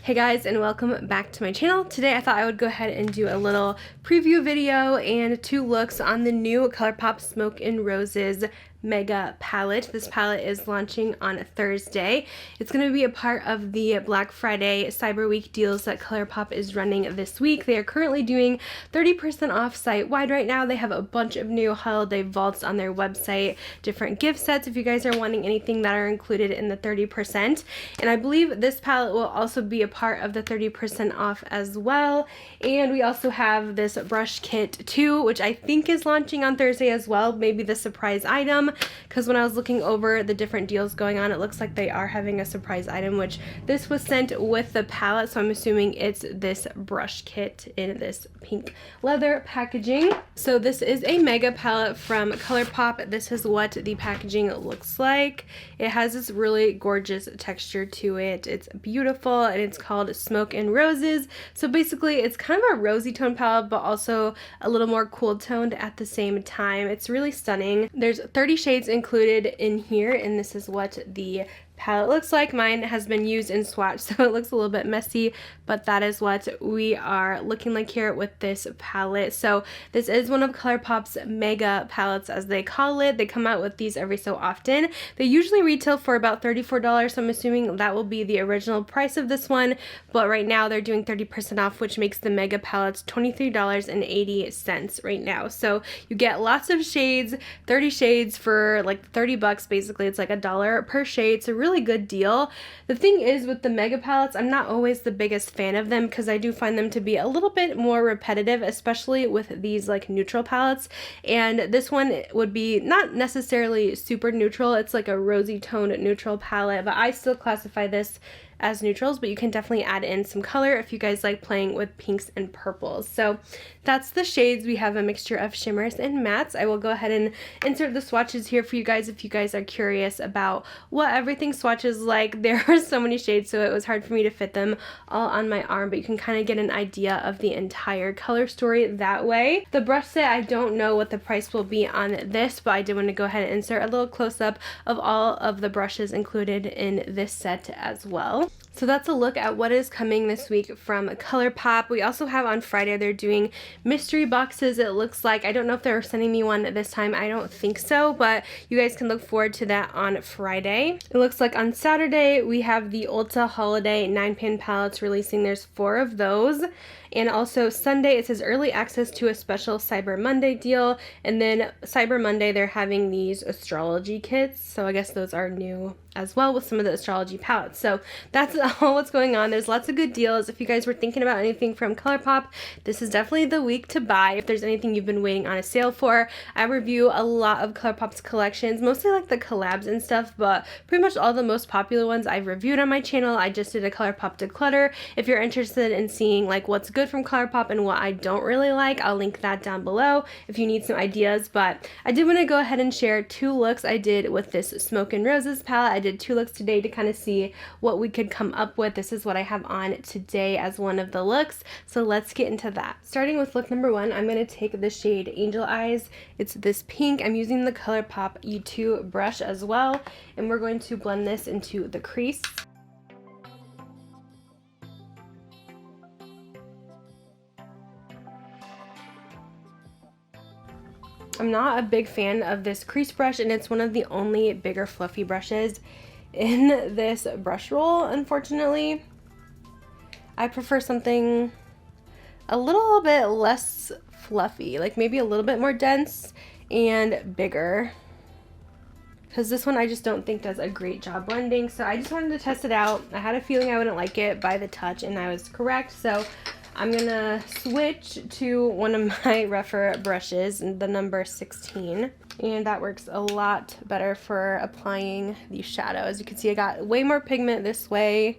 Hey guys, and welcome back to my channel. Today I thought I would go ahead and do a little preview video and two looks on the new Colourpop Smoke and Roses Mega palette. This palette is launching on Thursday. It's going to be a part of the Black Friday Cyber Week deals that Colourpop is running this week. They are currently doing 30% off site-wide right now. They have a bunch of new holiday vaults on their website, different gift sets if you guys are wanting anything that are included in the 30%. And I believe this palette will also be a part of the 30% off as well. And we also have this brush kit too, which I think is launching on Thursday as well, maybe the surprise item, because when I was looking over the different deals going on, it looks like they are having a surprise item, which this was sent with the palette, so I'm assuming it's this brush kit in this pink leather packaging. So this is a mega palette from Colourpop. This is what the packaging looks like. It has this really gorgeous texture to it. It's beautiful, and it's called Smoke and Roses. So basically it's kind of a rosy tone palette, but also a little more cool toned at the same time. It's really stunning. There's 30 shades included in here, and this is what the palette looks like. Mine has been used and swatched, so it looks a little bit messy, but that is what we are looking like here with this palette. So this is one of Colourpop's mega palettes, as they call it. They come out with these every so often. They usually retail for about $34, so I'm assuming that will be the original price of this one, but right now they're doing 30% off, which makes the mega palettes $23.80 right now. So you get lots of shades, 30 shades for like 30 bucks basically. It's like $1 per shade. It's a really good deal. The thing is with the mega palettes, I'm not always the biggest fan of them because I do find them to be a little bit more repetitive, especially with these like neutral palettes. And this one would be not necessarily super neutral. It's like a rosy toned neutral palette, but I still classify this as neutrals, but you can definitely add in some color if you guys like playing with pinks and purples. So that's the shades. We have a mixture of shimmers and mattes. I will go ahead and insert the swatches here for you guys if you guys are curious about what everything swatches like. There are so many shades, so it was hard for me to fit them all on my arm, but you can kind of get an idea of the entire color story that way. The brush set, I don't know what the price will be on this, but I did want to go ahead and insert a little close-up of all of the brushes included in this set as well. So that's a look at what is coming this week from Colourpop. We also have on Friday, they're doing mystery boxes, it looks like. I don't know if they're sending me one this time. I don't think so, but you guys can look forward to that on Friday. It looks like on Saturday, we have the Ulta Holiday 9-pan palettes releasing. There's 4 of those. And also Sunday, it says early access to a special Cyber Monday deal. And then Cyber Monday, they're having these astrology kits. So I guess those are new as well with some of the astrology palettes. So that's all what's going on. There's lots of good deals. If you guys were thinking about anything from Colourpop, this is definitely the week to buy. If there's anything you've been waiting on a sale for, I review a lot of Colourpop's collections, mostly like the collabs and stuff, but pretty much all the most popular ones I've reviewed on my channel. I just did a Colourpop declutter. If you're interested in seeing like what's good from Colourpop and what I don't really like, I'll link that down below if you need some ideas. But I did want to go ahead and share 2 looks I did with this Smoke and Roses palette. I did 2 looks today to kind of see what we could come up with. This is what I have on today as one of the looks, so let's get into that. Starting with look number 1, I'm going to take the shade Angel Eyes. It's this pink. I'm using the Colourpop E2 brush as well, and we're going to blend this into the crease. I'm not a big fan of this crease brush, and it's one of the only bigger fluffy brushes in this brush roll, unfortunately. I prefer something a little bit less fluffy, like maybe a little bit more dense and bigger, because this one I just don't think does a great job blending. So I just wanted to test it out. I had a feeling I wouldn't like it by the touch, and I was correct. So I'm gonna switch to one of my rougher brushes, the number 16, and that works a lot better for applying the shadow. As you can see, I got way more pigment this way,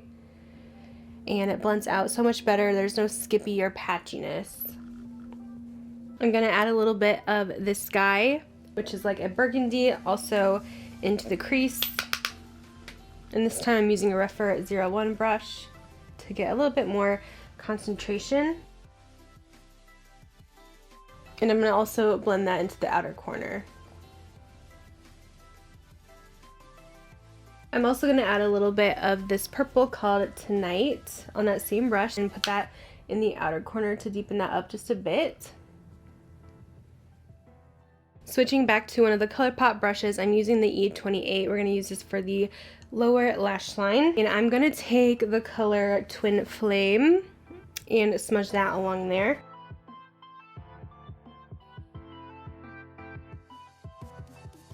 and it blends out so much better. There's no skippy or patchiness. I'm gonna add a little bit of this Sky, which is like a burgundy, also into the crease, and this time I'm using a rougher 01 brush to get a little bit more concentration. And I'm going to also blend that into the outer corner. I'm also going to add a little bit of this purple called Tonight on that same brush and put that in the outer corner to deepen that up just a bit. Switching back to one of the Colourpop brushes, I'm using the E28. We're going to use this for the lower lash line. And I'm going to take the color Twin Flame and smudge that along there.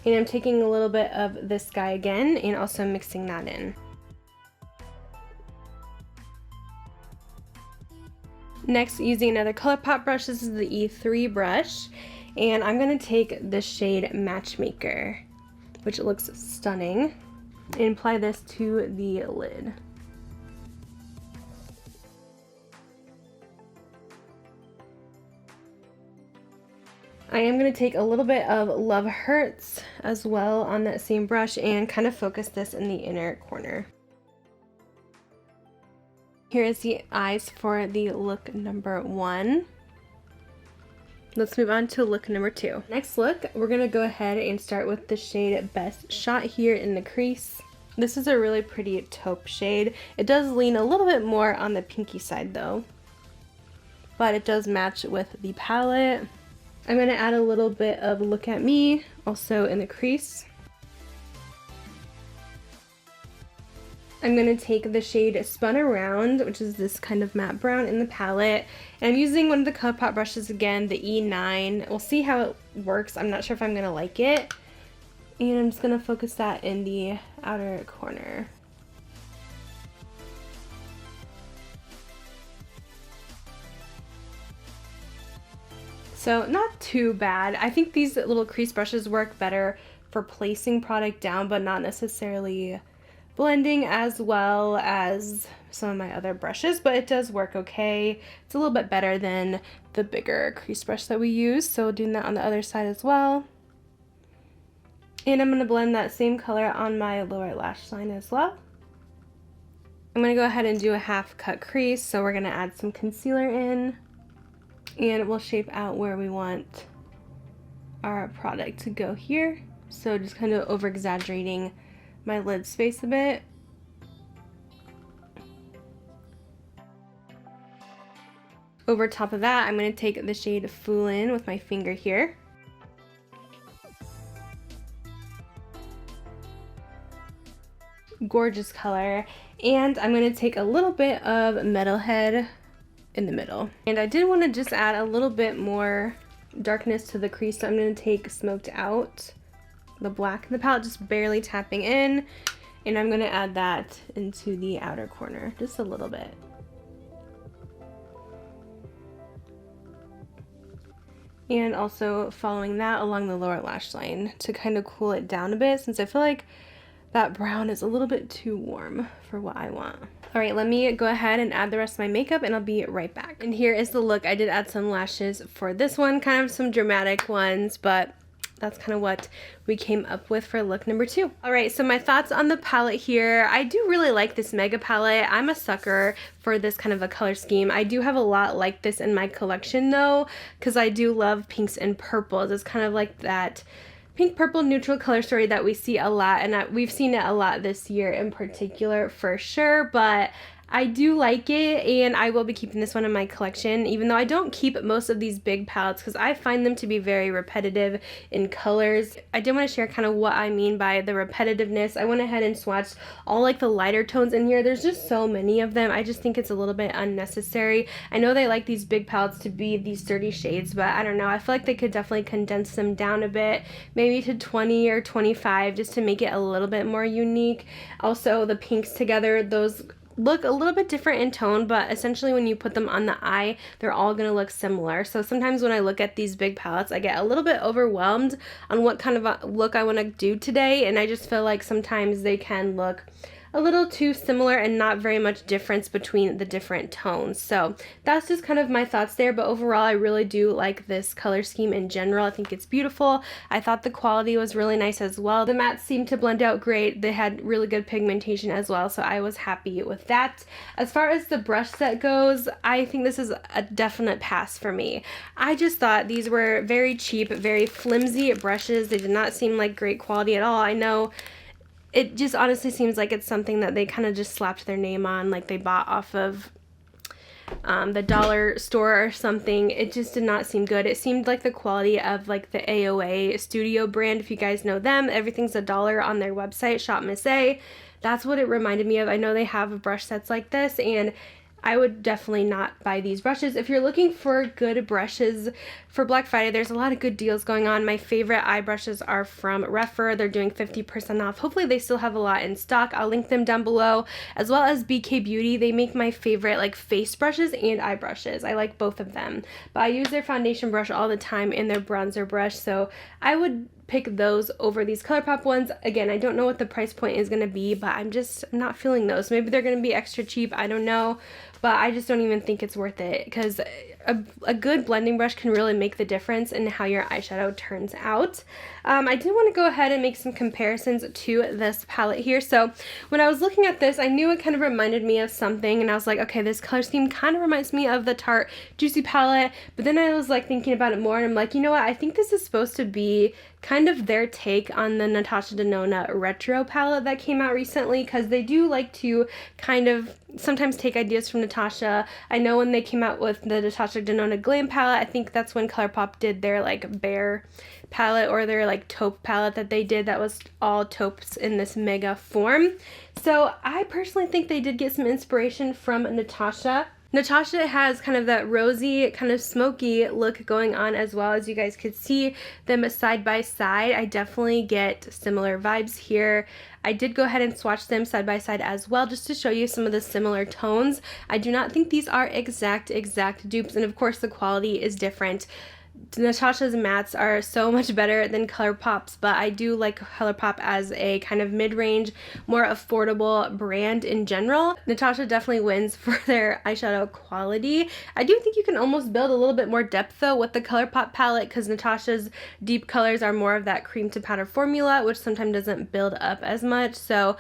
And I'm taking a little bit of this guy again and also mixing that in. Next, using another Colourpop brush, this is the E3 brush. And I'm going to take the shade Matchmaker, which looks stunning, and apply this to the lid. I am going to take a little bit of Love Hurts as well on that same brush and kind of focus this in the inner corner. Here is the eyes for the look number 1. Let's move on to look number 2. Next look, we're going to go ahead and start with the shade Best Shot here in the crease. This is a really pretty taupe shade. It does lean a little bit more on the pinky side though, but it does match with the palette. I'm going to add a little bit of Look at Me also in the crease. I'm going to take the shade Spun Around, which is this kind of matte brown in the palette. And I'm using one of the Colourpop brushes again, the E9. We'll see how it works. I'm not sure if I'm going to like it. And I'm just going to focus that in the outer corner. So not too bad. I think these little crease brushes work better for placing product down, but not necessarily blending as well as some of my other brushes, but it does work okay. It's a little bit better than the bigger crease brush that we use, so doing that on the other side as well. And I'm going to blend that same color on my lower lash line as well. I'm going to go ahead and do a half cut crease, so we're going to add some concealer in, and we'll shape out where we want our product to go here. So just kind of over exaggerating my lid space a bit. Over top of that, I'm going to take the shade Foolin' with my finger here. Gorgeous color. And I'm going to take a little bit of Metalhead in the middle. And I did want to just add a little bit more darkness to the crease, so I'm going to take Smoked Out, the black in the palette, just barely tapping in, and I'm going to add that into the outer corner just a little bit. And also following that along the lower lash line to kind of cool it down a bit, since I feel like that brown is a little bit too warm for what I want. All right, let me go ahead and add the rest of my makeup and I'll be right back. And here is the look. I did add some lashes for this one, kind of some dramatic ones, but that's kind of what we came up with for look number 2. All right, so my thoughts on the palette here. I do really like this Mega palette. I'm a sucker for this kind of a color scheme. I do have a lot like this in my collection though, because I do love pinks and purples. It's kind of like that pink purple neutral color story that we see a lot, and we've seen it a lot this year in particular for sure, but I do like it, and I will be keeping this one in my collection, even though I don't keep most of these big palettes because I find them to be very repetitive in colors. I did want to share kind of what I mean by the repetitiveness. I went ahead and swatched all like the lighter tones in here. There's just so many of them. I just think it's a little bit unnecessary. I know they like these big palettes to be these 30 shades, but I don't know. I feel like they could definitely condense them down a bit, maybe to 20 or 25 just to make it a little bit more unique. Also, the pinks together, those look a little bit different in tone, but essentially when you put them on the eye, they're all going to look similar. So sometimes when I look at these big palettes, I get a little bit overwhelmed on what kind of a look I want to do today, and I just feel like sometimes they can look a little too similar and not very much difference between the different tones. So that's just kind of my thoughts there, but overall I really do like this color scheme in general. I think it's beautiful. I thought the quality was really nice as well. The mattes seemed to blend out great. They had really good pigmentation as well, so I was happy with that. As far as the brush set goes, I think this is a definite pass for me. I just thought these were very cheap, very flimsy brushes. They did not seem like great quality at all. I know it just honestly seems like it's something that they kind of just slapped their name on, like they bought off of the dollar store or something. It just did not seem good. It seemed like the quality of like the AOA Studio brand, if you guys know them. Everything's $1 on their website, Shop Miss A. That's what it reminded me of. I know they have brush sets like this, and I would definitely not buy these brushes. If you're looking for good brushes for Black Friday, there's a lot of good deals going on. My favorite eye brushes are from Refer. They're doing 50% off. Hopefully they still have a lot in stock. I'll link them down below, as well as BK Beauty. They make my favorite like face brushes and eye brushes. I like both of them, but I use their foundation brush all the time and their bronzer brush, so I would pick those over these Colourpop ones. Again, I don't know what the price point is going to be, but I'm not feeling those. Maybe they're going to be extra cheap, I don't know, but I just don't even think it's worth it, because a good blending brush can really make the difference in how your eyeshadow turns out. I did want to go ahead and make some comparisons to this palette here. So when I was looking at this, I knew it kind of reminded me of something, and I was like, okay, this color scheme kind of reminds me of the Tarte Juicy palette, but then I was like thinking about it more, and I'm like, you know what, I think this is supposed to be kind of their take on the Natasha Denona retro palette that came out recently, because they do like to kind of sometimes take ideas from Natasha. I know when they came out with the Natasha Denona Glam palette, I think that's when Colourpop did their like Bear palette, or their like taupe palette that they did that was all taupes in this mega form. So I personally think they did get some inspiration from Natasha. Natasha has kind of that rosy, kind of smoky look going on as well. As you guys could see them side by side, I definitely get similar vibes here. I did go ahead and swatch them side by side as well, just to show you some of the similar tones. I do not think these are exact dupes, and of course the quality is different. Natasha's mattes are so much better than Colourpop's, but I do like Colourpop as a kind of mid-range, more affordable brand in general. Natasha definitely wins for their eyeshadow quality. I do think you can almost build a little bit more depth though with the Colourpop palette, because Natasha's deep colors are more of that cream to powder formula, which sometimes doesn't build up as much. So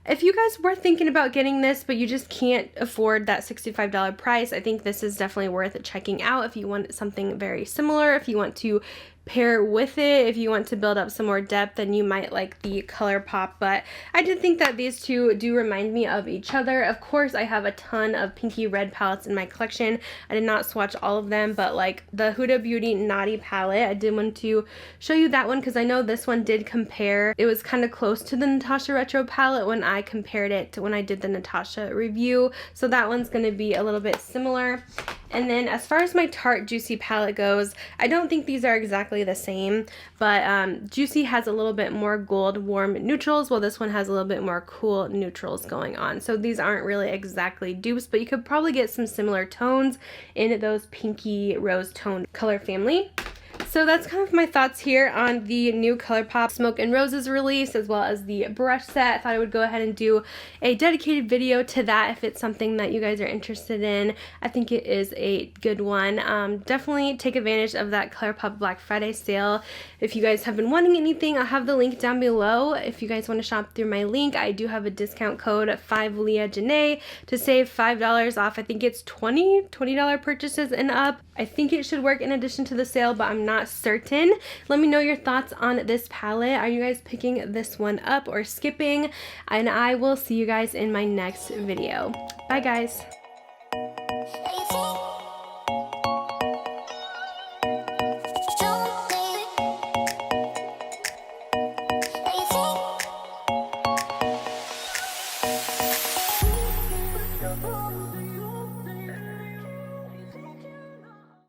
if you guys were thinking about getting this, but you just can't afford that $65 price, I think this is definitely worth checking out if you want something very similar. If you want to pair with it, if you want to build up some more depth, then you might like the Colourpop. But I did think that these two do remind me of each other. Of course, I have a ton of pinky red palettes in my collection. I did not swatch all of them, but like the Huda Beauty Naughty palette, I did want to show you that one, because I know this one did compare. It was kind of close to the Natasha Retro palette when I compared it to when I did the Natasha review, so that one's going to be a little bit similar. And then as far as my Tarte Juicy palette goes, I don't think these are exactly the same, but Juicy has a little bit more gold warm neutrals, while this one has a little bit more cool neutrals going on. So these aren't really exactly dupes, but you could probably get some similar tones in those pinky rose toned color family. So that's kind of my thoughts here on the new Colourpop Smoke and Roses release, as well as the brush set. I thought I would go ahead and do a dedicated video to that if it's something that you guys are interested in. I think it is a good one. Definitely take advantage of that Colourpop Black Friday sale. If you guys have been wanting anything, I'll have the link down below. If you guys want to shop through my link, I do have a discount code 5LeahJanae to save $5 off. I think it's $20 purchases and up. I think it should work in addition to the sale, but I'm not certain. Let me know your thoughts on this palette. Are you guys picking this one up or skipping? And I will see you guys in my next video. Bye guys.